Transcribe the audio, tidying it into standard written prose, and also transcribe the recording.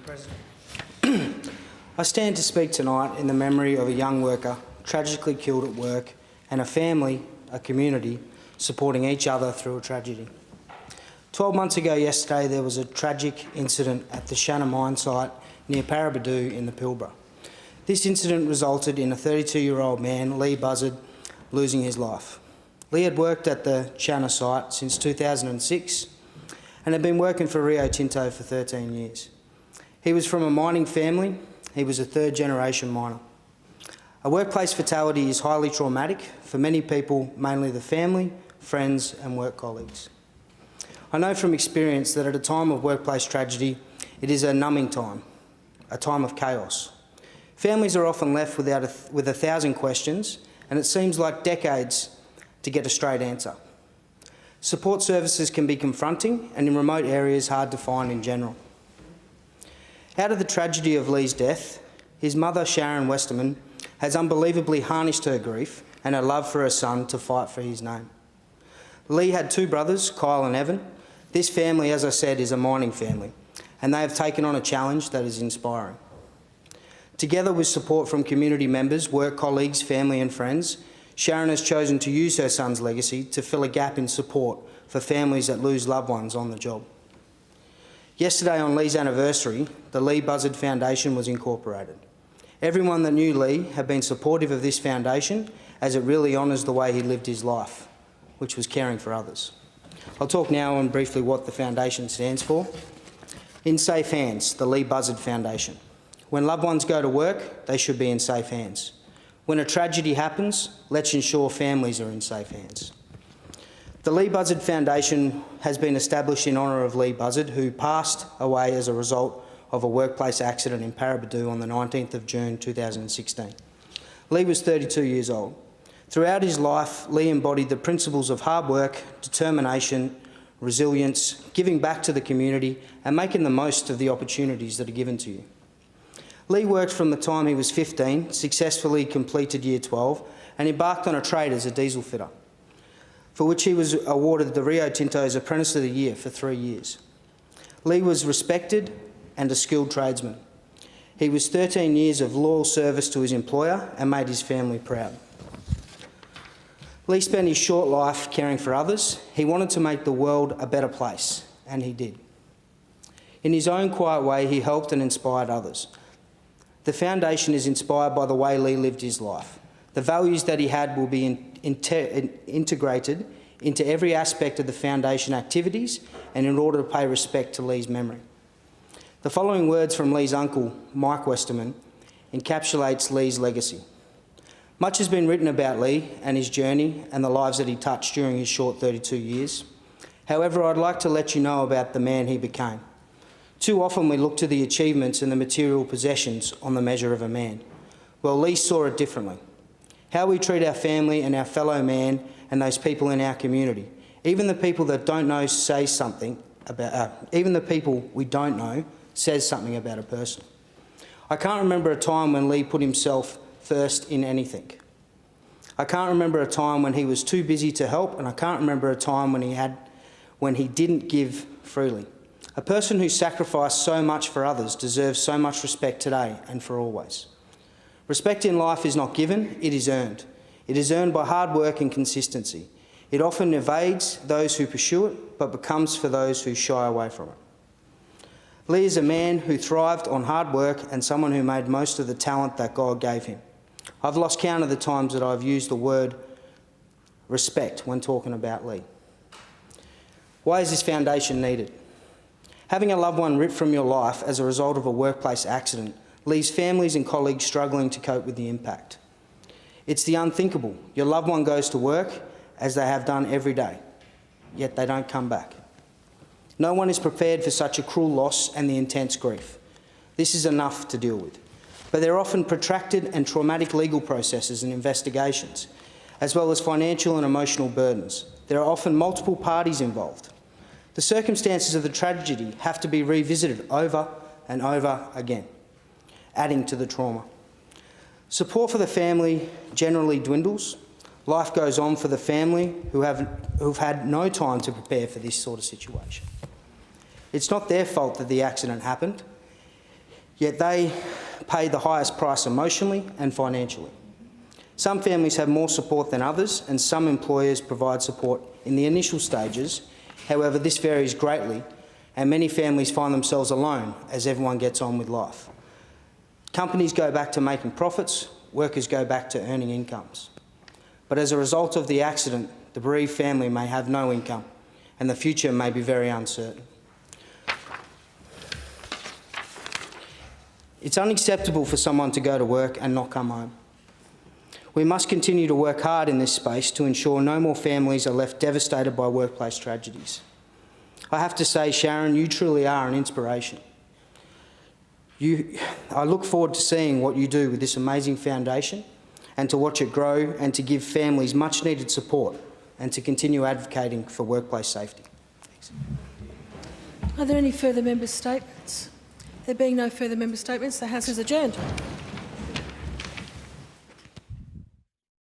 President. I stand to speak tonight in the memory of a young worker tragically killed at work and a family, a community, supporting each other through a tragedy. 12 months ago yesterday, there was a tragic incident at the Shanna mine site near Parabadoo in the Pilbara. This incident resulted in a 32-year-old man, Lee Buzzard, losing his life. Lee had worked at the Shanna site since 2006 and had been working for Rio Tinto for 13 years. He was from a mining family. He was a third-generation miner. A workplace fatality is highly traumatic for many people, mainly the family, friends and work colleagues. I know from experience that at a time of workplace tragedy, it is a numbing time, a time of chaos. Families are often left with 1,000 questions, and it seems like decades to get a straight answer. Support services can be confronting and in remote areas hard to find in general. Out of the tragedy of Lee's death, his mother, Sharon Westerman, has unbelievably harnessed her grief and her love for her son to fight for his name. Lee had two brothers, Kyle and Evan. This family, as I said, is a mining family, and they have taken on a challenge that is inspiring. Together with support from community members, work colleagues, family and friends, Sharon has chosen to use her son's legacy to fill a gap in support for families that lose loved ones on the job. Yesterday, on Lee's anniversary, the Lee Buzzard Foundation was incorporated. Everyone that knew Lee have been supportive of this foundation as it really honours the way he lived his life, which was caring for others. I'll talk now on briefly what the foundation stands for. In safe hands, the Lee Buzzard Foundation. When loved ones go to work, they should be in safe hands. When a tragedy happens, let's ensure families are in safe hands. The Lee Buzzard Foundation has been established in honour of Lee Buzzard, who passed away as a result of a workplace accident in Parabadoo on the 19th of June 2016. Lee was 32 years old. Throughout his life, Lee embodied the principles of hard work, determination, resilience, giving back to the community and making the most of the opportunities that are given to you. Lee worked from the time he was 15, successfully completed Year 12 and embarked on a trade as a diesel fitter, for which he was awarded the Rio Tinto's Apprentice of the Year for 3 years. Lee was respected and a skilled tradesman. He was 13 years of loyal service to his employer and made his family proud. Lee spent his short life caring for others. He wanted to make the world a better place, and he did. In his own quiet way, he helped and inspired others. The foundation is inspired by the way Lee lived his life. The values that he had will be integrated into every aspect of the foundation activities and in order to pay respect to Lee's memory. The following words from Lee's uncle, Mike Westerman, encapsulates Lee's legacy. Much has been written about Lee and his journey and the lives that he touched during his short 32 years. However, I'd like to let you know about the man he became. Too often we look to the achievements and the material possessions on the measure of a man. Well, Lee saw it differently. How we treat our family and our fellow man and those people in our community. Even the people that don't know say something about, even the people we don't know says something about a person. I can't remember a time when Lee put himself first in anything. I can't remember a time when he was too busy to help, and I can't remember a time when he didn't give freely. A person who sacrificed so much for others deserves so much respect today and for always. Respect in life is not given, it is earned. It is earned by hard work and consistency. It often evades those who pursue it, but becomes for those who shy away from it. Lee is a man who thrived on hard work and someone who made most of the talent that God gave him. I've lost count of the times that I've used the word respect when talking about Lee. Why is this foundation needed? Having a loved one ripped from your life as a result of a workplace accident leaves families and colleagues struggling to cope with the impact. It's the unthinkable. Your loved one goes to work, as they have done every day, yet they don't come back. No one is prepared for such a cruel loss and the intense grief. This is enough to deal with. But there are often protracted and traumatic legal processes and investigations, as well as financial and emotional burdens. There are often multiple parties involved. The circumstances of the tragedy have to be revisited over and over again, adding to the trauma. Support for the family generally dwindles. Life goes on for the family who've had no time to prepare for this sort of situation. It's not their fault that the accident happened. yet they pay the highest price emotionally and financially. Some families have more support than others, and some employers provide support in the initial stages. However, this varies greatly, and many families find themselves alone as everyone gets on with life. Companies go back to making profits, workers go back to earning incomes. But as a result of the accident, the bereaved family may have no income, and the future may be very uncertain. It's unacceptable for someone to go to work and not come home. We must continue to work hard in this space to ensure no more families are left devastated by workplace tragedies. I have to say, Sharon, you truly are an inspiration. I look forward to seeing what you do with this amazing foundation and to watch it grow and to give families much needed support and to continue advocating for workplace safety. Thanks. Are there any further member statements? There being no further member statements, the House is adjourned.